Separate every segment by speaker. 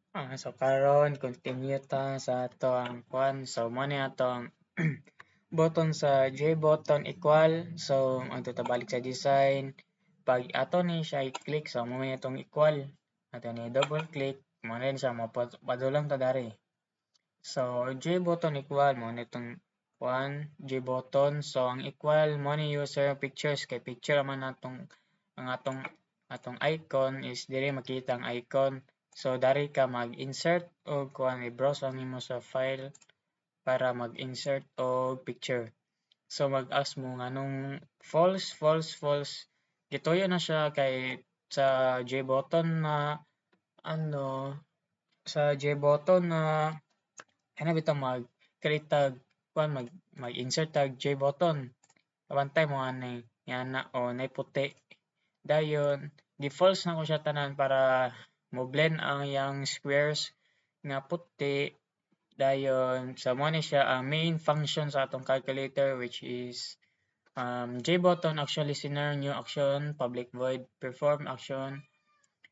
Speaker 1: So karon continue ta sa ato ang kwan. So mo ni atong button sa J button equal. So adto ta balik sa design. Pag ato ni siya i-click so mo may itong equal. Ato ni double click mo na siya mapadulang ta dari. So J button equal mo na itong kwan J button. So ang equal mo ni user pictures kay picture man atong ang atong icon is diri makita ang icon. So dari ka mag-insert o kuan i-browse lang nimo sa file para mag-insert og picture. So mag-ask mo nganong false, false, false. Gituyo na siya kay sa J button na ano sa J button na ano bitaw mag-create tag kuan mag-insert tag J button. Kabantay mo ani yan na o nay puti. Dayon di-false na ko siya tanan para mo blend ang yang squares nga puti. Dayon sa mo ni siya ang main function sa atong calculator which is J button actually listener new action public void perform action.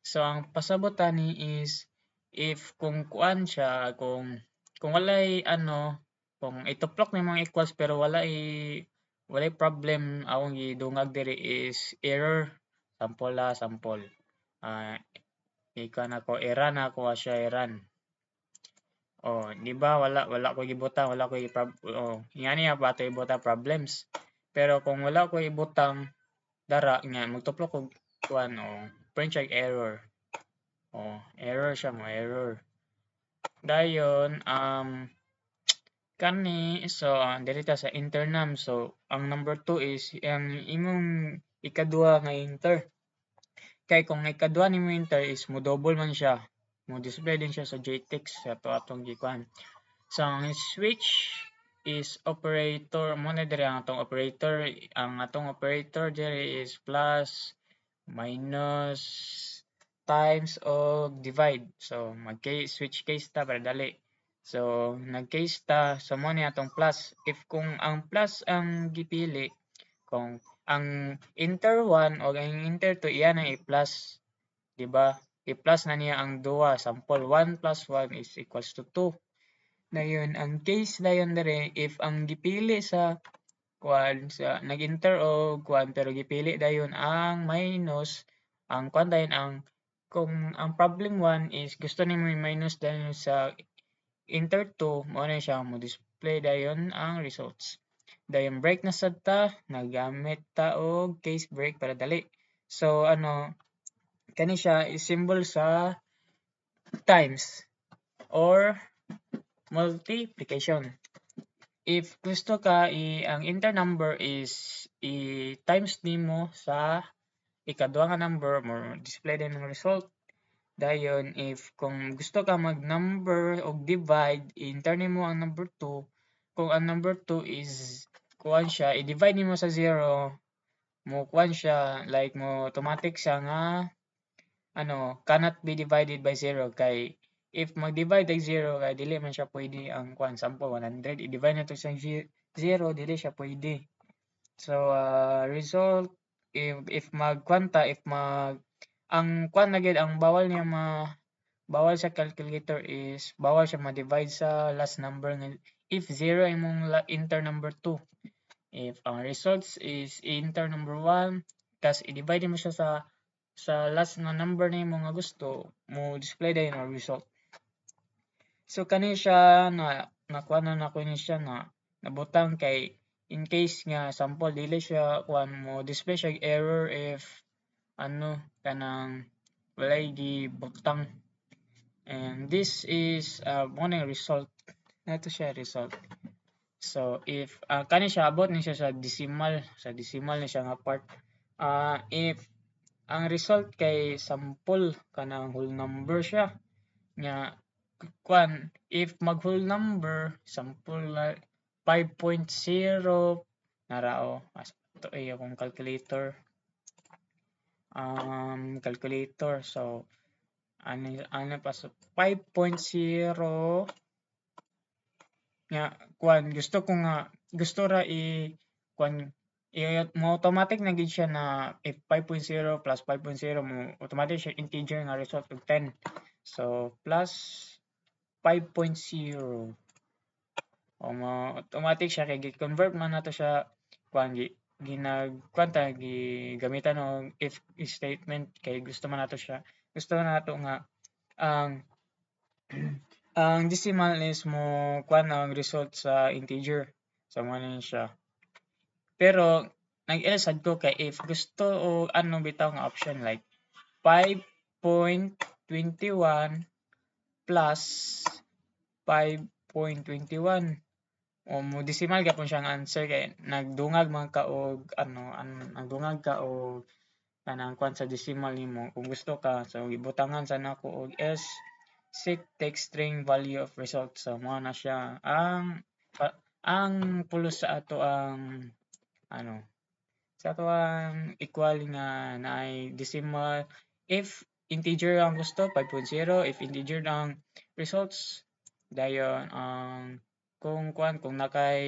Speaker 1: So ang pasabot ani is if kung kuan siya kung walay ano kung ituplok ni mga equals pero walay problem akong gidungag diri is error sample sample. Ikaw na ko error na ko siya error. Oh, di ba wala ko gibutang, wala ko ingani ba ato ibutang problems. Pero kung wala ko ibutang dara nga magtuplok og kuan print check error. Error siya mo error. Dayon kani so diri ta sa internam so ang number 2 is ang imong ikaduha nga enter. Kay kung ikaduha nimo enter is mo double man siya. Mo display din siya sa JText sa to atong gikuan. So ang switch is operator mo na diri ang atong operator. Ang atong operator diri is plus, minus, times o divide. So mag-switch case ta para dali. So nag-case ta so mo ni atong plus. If kung ang plus ang gipili kung ang enter 1 o ang enter 2 iyan ang i-plus, di ba? I-plus na niya ang duha. Sample 1 plus 1 is equals to 2. Dayon ang case dayon dere if ang gipili sa kuan sa nag-enter og kuan pero gipili dayon ang minus ang kuan dayon ang kung ang problem 1 is gusto nimo i-minus dayon sa enter 2 mo na siya mo display dayon ang results. Dayon break na sad ta nagamit ta og case break para dali. So kani siya is symbol sa times or multiplication. If gusto ka ang enter number is i-times nimo sa ikaduha nga number mo display din ang result. Dayon if kung gusto ka mag-number og divide i-enter nimo ang number 2. Kung ang number 2 is kuan siya i-divide nimo sa 0 mo kuan siya like mo automatic siya nga cannot be divided by 0 kay if mag-divide og 0 kay dili man siya pwede ang kuan sample 100 i-divide nato sa 0 dili siya pwede. So result if magkwanta if mag ang kuan na gid ang bawal sa calculator is bawal siya ma-divide sa last number if 0 imong enter number 2. If ang results is enter number 1 tas i-divide mo siya sa last nga number nimo nga gusto mo display dayon ang result. So kani siya nakuha na ko ni siya na nabutang kay in case nga sample dili siya kuan mo display siya error if kanang walay gibutang. And this is morning result. Nato siya result. So if kani siya abot ni siya sa decimal ni siya nga part. If ang result kay sample kanang whole number siya nga kuan if mag whole number sample 5.0 narao to ay akong calculator so ano pa so 5.0 nga kuan gusto ra kuan mo automatic na gid siya na if 5.0 plus 5.0 mo automatic siya integer nga result og 10. So plus 5.0. O automatic siya kay gi-convert man nato siya kuan gamitan og if statement kay gusto man nato siya. Gusto man nato nga ang ang decimal is mo kuan ang result sa integer. So mo na siya. Pero nag-else sad ko kay if gusto o ano bitaw nga option like 5.21 plus 5.21 o mo decimal gyapon siya nga answer kay nagdungag man ka og ano nagdungag ka og kanang kwan sa decimal nimo kung gusto ka. So gibutangan sa nako og s set text string value of result. So mo na siya ang pulos sa ato ang ano sa ato ang equal nga naay decimal. If integer ang gusto 5.0, if integer ang results dayon ang kung nakay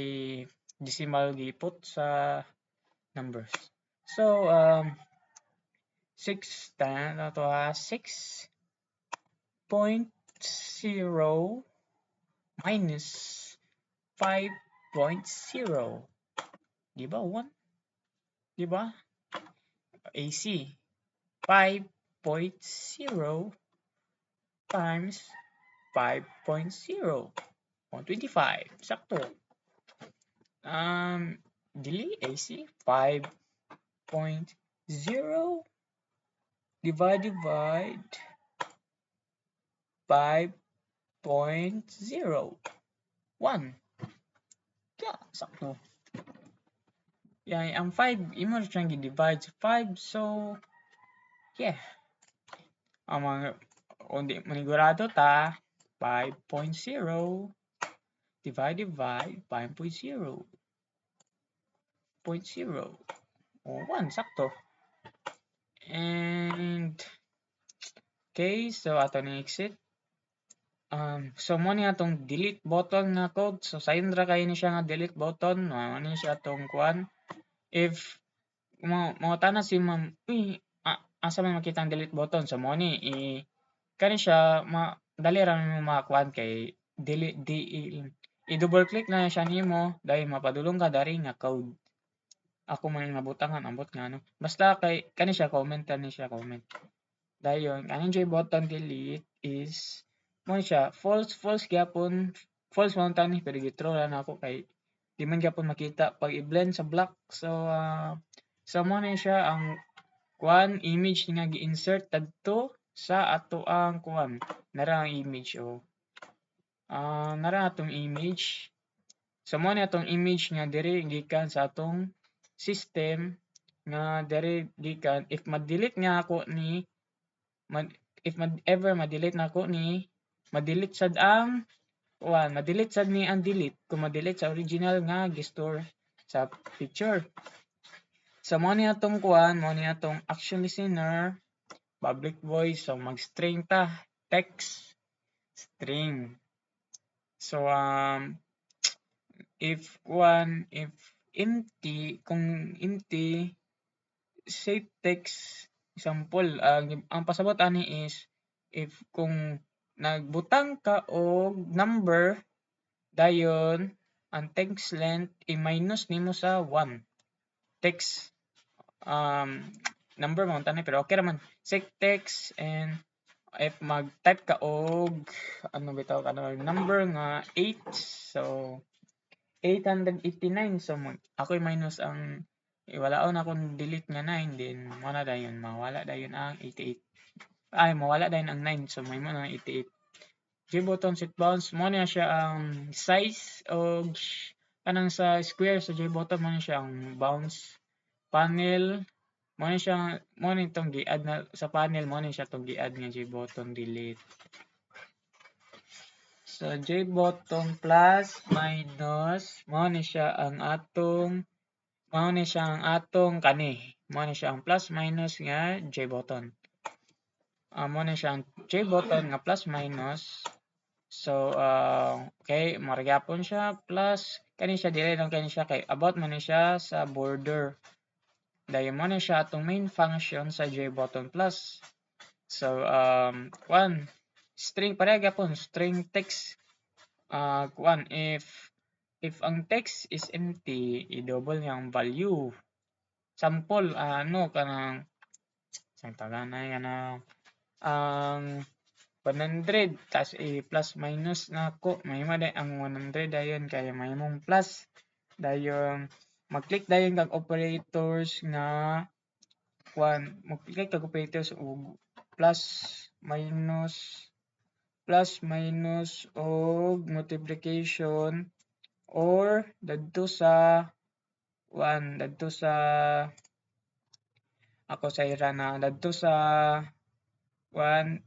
Speaker 1: decimal giput sa numbers. So 6.0 minus 5.0. Di ba 1? Di ba? AC 5.0 times 5.0 125. Sakto. Dili AC 5.0 divide 5.0 1. Yeah, sakto. Yeah, ang 5 imo siyang gi-divide sa 5 so yeah. Ang mga kundi manigurado ta 5.0 divided by 5.0 o 1 sakto. And okay, so ato ni exit. So mo ni atong delete button nga code. So sayon ra kay ni siya nga delete button. Mo ni siya atong kuan. If mo tana si ma'am, asa man makita ang delete button. So mo ni kani siya dali ra mo makakuan kay i-double click na siya nimo dahil mapadulong ka dari nga code. Ako man nabutangan ambot nga ano. Basta kay kani siya comment ni siya comment. Dayon kaning button delete is mo siya false gyapon. False man tani pero githrow ra na ako kay di man gyapon makita pag i-blend sa black. So mo na siya ang kuan image nga gi-insert tadto sa ato ang kuan nara ang image nara atong image. So mo na atong image nga diri gikan sa atong system nga diri gikan if ma-delete nga ako ni ma-delete na ako ni ma-delete sad ang ma-delete sad ni ang delete kung ma-delete sa original nga gi-store sa picture. So mo ni atong mo ni atong action listener public voice. So mag-string ta text string. So if empty kung empty set text example ang pasabot ani is if kung nagbutang ka og number dayon ang text length i-minus nimo sa 1 text number mo tani pero okay ra man set text and if mag-type ka og ano bitaw number nga 8 so 889 so ako minus ang iwalaon akong delete nga 9 then mo na dayon mawala dayon ang 88 mawala dayon ang 9 so may mo na 88 button set bounds mo na siya ang size og kanang sa square sa button mo na siya ang bounds panel mo na siya mo na itong gi-add na sa panel mo na siya itong gi-add nga button delete. So button plus minus mo na siya ang atong kani mo na siya ang plus minus nga button. Mo na siya ang button nga plus minus. So okay magyapon siya plus kani siya dili lang kani siya kay about man ni siya sa border. Dayon mo na siya atong main function sa button plus. So string pareha gyapon string text kuan if ang text is empty i-double niya ang value. Sample kanang sang taganay kanang ang 100 tas i-plus minus nako mahimo day ang 100 dayon kay mahimong plus dayon mag-click dayon kag operators nga mag-click kag operators og plus minus og multiplication or dadto sa ako sa ira na dadto sa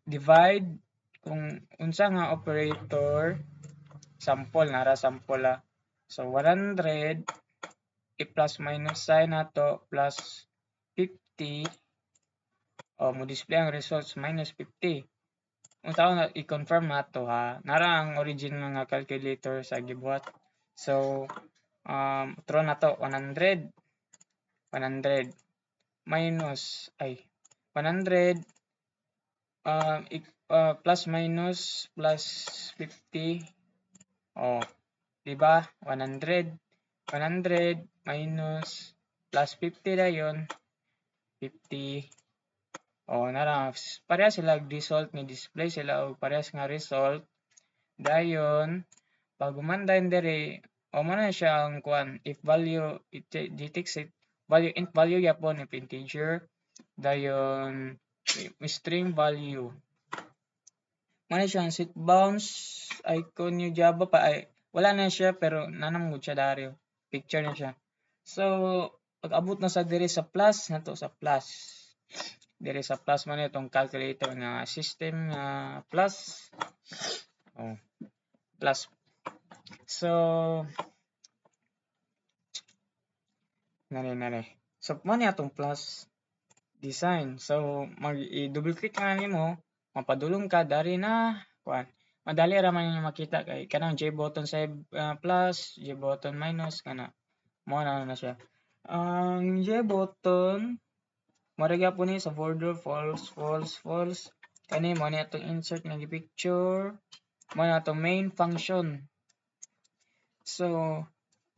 Speaker 1: divide kung unsa nga operator sample so 100 i-plus minus sign nato plus 50 mo display ang results minus 50 unsa na i-confirm nato ha nara ang original nga calculator sa gibuhat so throw nato 100 minus 100 plus minus plus 50 di ba 100 minus plus 50 dayon 50 nara parehas sila result ni display sila og parehas nga result dayon pag human diri mo na siya ang kuan if value it detects it value yapon if integer dayon string value man siya ang set bounds icon new Java pa wala na siya pero nanamgod siya dario picture na siya so pag abot na sa diri sa plus nato sa plus diri sa plus man itong calculator nga system nga plus plus so nari so man atong plus design so double click na nimo mapadulong ka dari na kuan madali ra man niyo makita kay kanang J button sa plus J button minus kana mo na siya ang J button mura gyapon ni sa border false kani mo ni atong insert nga picture mo na atong main function so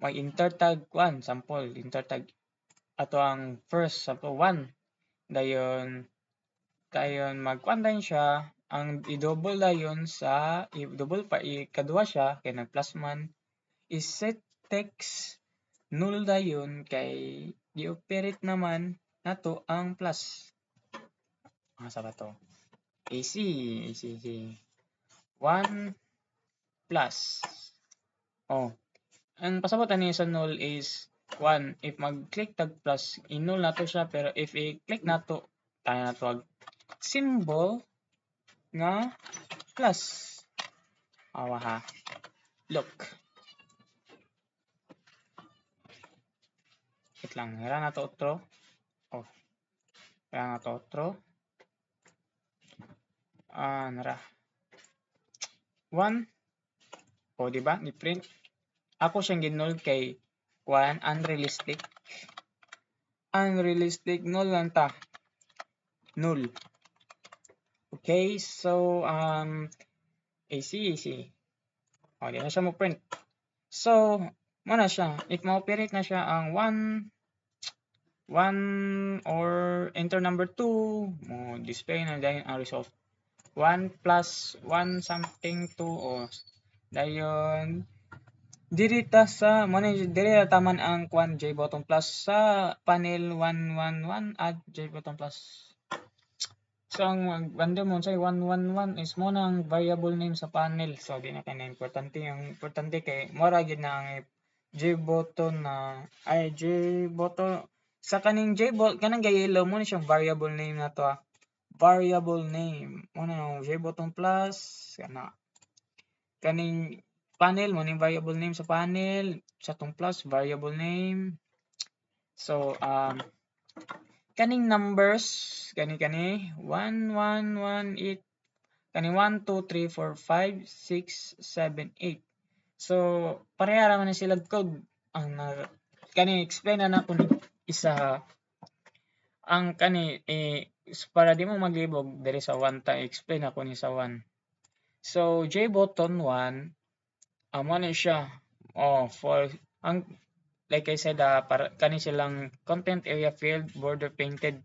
Speaker 1: may enter tag sample enter tag ato ang first sample 1 dayon magkuan dayon siya ang i-double dayon sa i-double pa ikaduha siya kay nag plus man is set text null dayon kay gi-operate naman nato ang plus sa ba to easy 1 plus ang pasabot ani sa null is 1 if mag-click tag plus i-null nato siya pero if i-click nato tayo nato symbol nga plus look wait lang hira nato outro nara 1 di ba ni print ako siyang ginull kay unrealistic null lang ta null okay so easy di na siya mo print so mo na siya if ma-operate na siya ang 1 or enter number 2 mo display na dahil ang result 1 plus 1 something 2 dayon diri taman ang J button plus sa panel 111 add J button plus so ang random mo say 111 is mo nang variable name sa panel so di na kay importante kay mora gid na ang J button sa kaning J button kanang yellow mo ni siyang variable name na to variable name mo na J button plus kaning panel mo ning variable name sa panel sa tong plus variable name so kaning numbers kani 1118 kani 1 2 3 4 5 6 7 8 so pareha ra man sila code ang kani explain na ko isa ang kani para di mo maglibog diri sa 1 ta explain ako ni sa 1 So J button 1, amo na siya. For ang like I said, para kani silang content area field, border painted.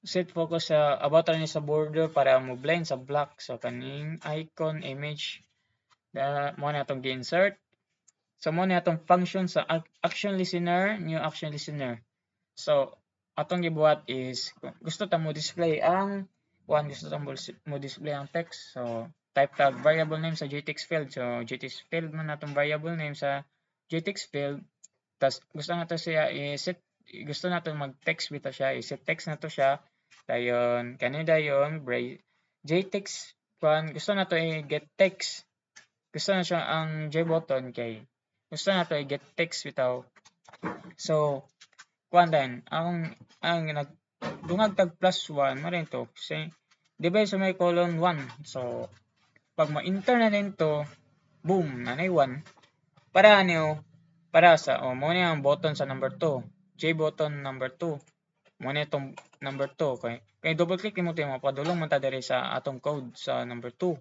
Speaker 1: Set focus sa about ni sa border para mo blend sa black. So kaning icon image mo na atong gi-insert. So mo na atong function sa action listener, new action listener. So atong gibuhat is gusto ta mo display ang gusto ta mo display ang text. So type tag variable name sa JText field. So JText field man atong variable name sa JText field. Tas gusto nato siya i-set, gusto nato mag-text bitaw siya, i-set text nato siya. Dayon kanina dayon JText gusto nato i-get text. Gusto na siya ang J button kay gusto nato i-get text bitaw. So then ang dungag tag +1 mo rin to kasi divide sa may colon 1. So pag ma-enter na din to, boom, nanay 1. Para sa mo na ang button sa number 2. J button number 2. Mo na itong number 2 kay double click mo to mapadulong man ta diri sa atong code sa number 2.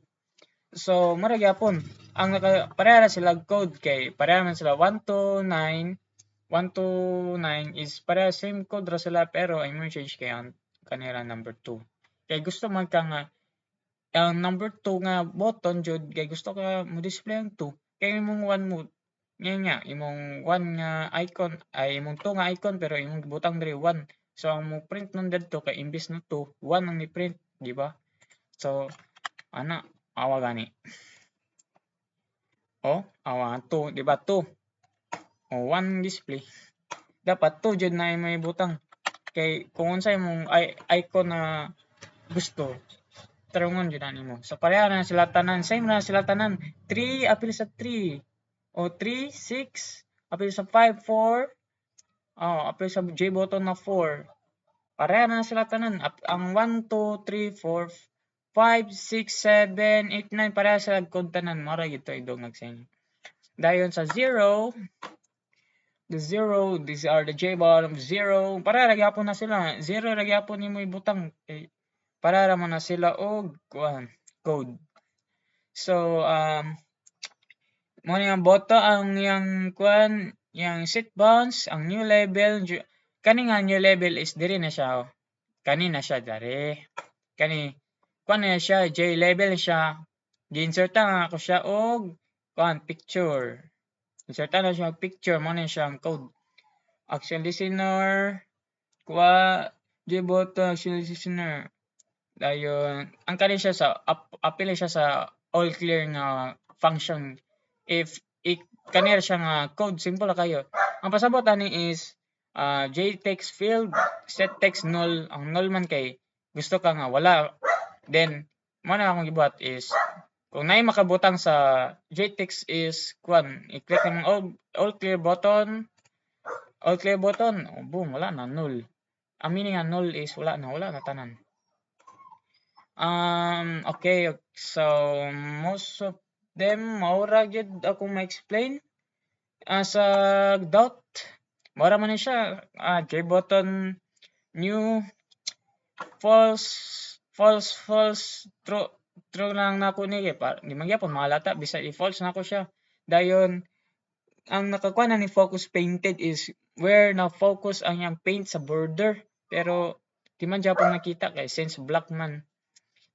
Speaker 1: So mura gyapon ang pareha sila code kay pareha man sila 1 to 9. 1 to 9 is para same code ra sila pero ang change kay ang kanila number 2. Kay gusto man ka nga ang number 2 nga button jud kay gusto ka mo display ang 2 kay imong 1 mo nga imong 1 nga icon ay imong 2 nga icon pero imong butang diri 1. So ang mo print nun didto kay imbis na 2, 1 ang ni print, di ba? So ana awa gani. Awa 2, di ba 2? 1 display. Dapat 2 jud na may butang. Kay kung unsay mong icon na gusto, tarungon jud ani mo. So pareha na sila tanan, same na sila tanan. 3 apil sa 3. 3, 6, apil sa 5, 4. Apil sa J button na 4. Pareha na sila tanan. Ang 1, 2, 3, 4, 5, 6, 7, 8, 9 pareha sila code tanan. Mara gito idong nagsen. Dayon sa 0, the 0, these are the J bottom 0. Para ra gyapon na sila. 0 ra gyapon nimo ibutang. Para ra man na sila og code. So mo ni ang boto ang yang yang set bounds, ang new label kani nga new label is diri na siya. Kani na siya dari. Kani na siya J label siya. Gi-insert na ako siya og picture. Insert na siya picture mo na siya ang code. Action listener, J button action listener. Dayon ang kani siya sa apil siya sa all clear nga function. If kanira siya nga code simple na kayo. Ang pasabot ani is JText field set text null. Ang null man kay gusto ka nga wala. Then mo na akong gibuhat is kung naay makabutang sa JText is i-click ang all clear button. All clear button, boom, wala na null. Ang meaning nga null is wala na tanan. Okay, so most of them maura gyud ako ma-explain. Sa doubt, maura man siya J button new false true lang nako ni di man gyapon malata bisag i-false nako siya. Dayon ang nakakuha na ni focus painted is where na focus ang yang paint sa border pero di man gyapon nakita kay since black man.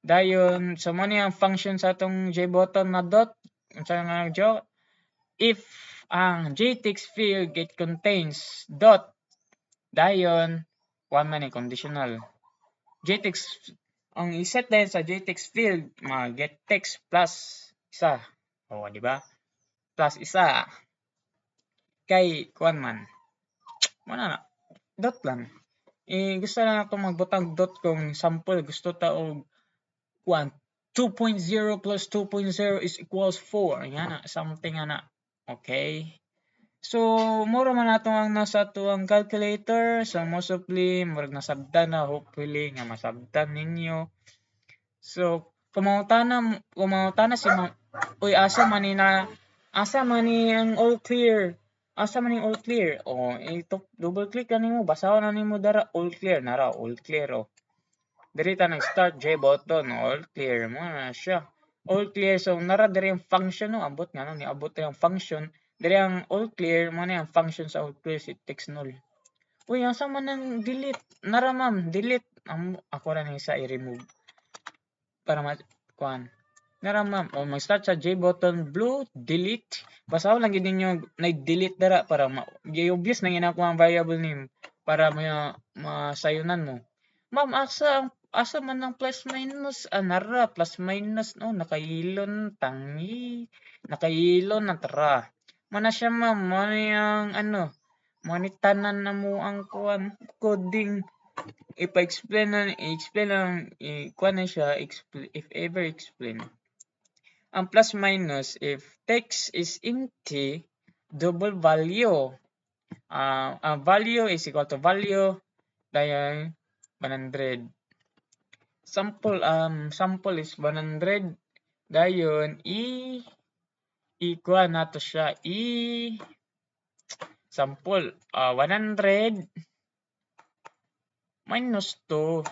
Speaker 1: Dayon so mo ni ang function sa atong J button na dot unsa nga joke if ang JText field it contains dot dayon man ni conditional JText ang iset dahil sa JText field get text plus isa di ba plus isa kay man na dot lang gusto na nato magbutang dot kung sample gusto ta og 2.0 plus 2.0 is equals 4 yan something ana. Okay, so mura man nato ang nasa tuang calculator. So mostly murag nasabtan na, hopefully nga masabtan ninyo. So kumangutana si asa man ni ang all clear. Asa man yung all clear? Ito double click na nimo, basahon na nimo dara all clear na ra, all clear Diri ta nag-start J button, all clear mo na siya. all clear. So nara diri ang function no, abot nga no, niabot diri ang function. Diri ang all clear mo na ang function sa all clear si text null. Uy, asa man ang delete? Nara ma'am, delete. Ako ra ni sa i-remove para kuan. Nara ma'am, o mag-start sa J button blue, delete. Basaw lang gid ninyo na-delete dara para obvious na ginako ang variable name para masayunan mo. Ma'am, asa man ang plus minus? Nara, plus minus no, nakailon tangi. Nakailon na tara. Mana siya ma'am, mana yung manitanan na mo ang kuan coding. Ipa-explain lang, kuan na siya, if ever explain. Ang plus minus, if text is empty, double value. Value is equal to value, dayon 100. Sample is 100. Dayon kuan nato siya sample 100 minus 2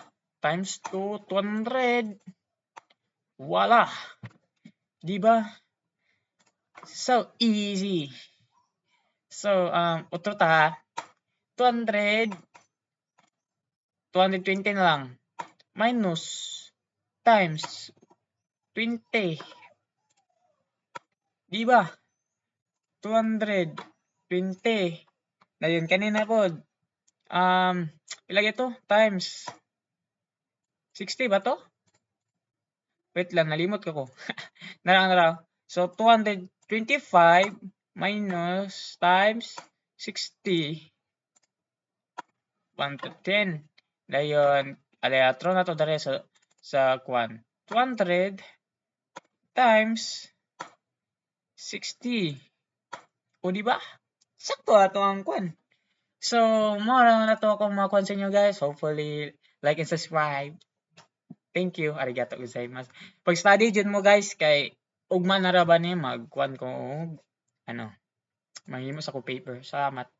Speaker 1: times 2, 200. Voila! Diba? So easy. So, utro ta 200, 220 na lang. Minus times 20. Diba? 220. Dayon kanina po. Ilagay to times 60 ba to? Wait lang, nalimot ko. Narang. So 225 minus times 60 1 to 10. Dayon, throw na to dere sa kuan. 200 times 60. O di ba? Sakto ato ang kuan. So, mo na to akong mga kuan sa inyo guys. Hopefully like and subscribe. Thank you. Arigato gozaimasu. Pag study jud mo guys kay ugma na ra ba ni magkuan ko manghimo sa ko paper. Salamat.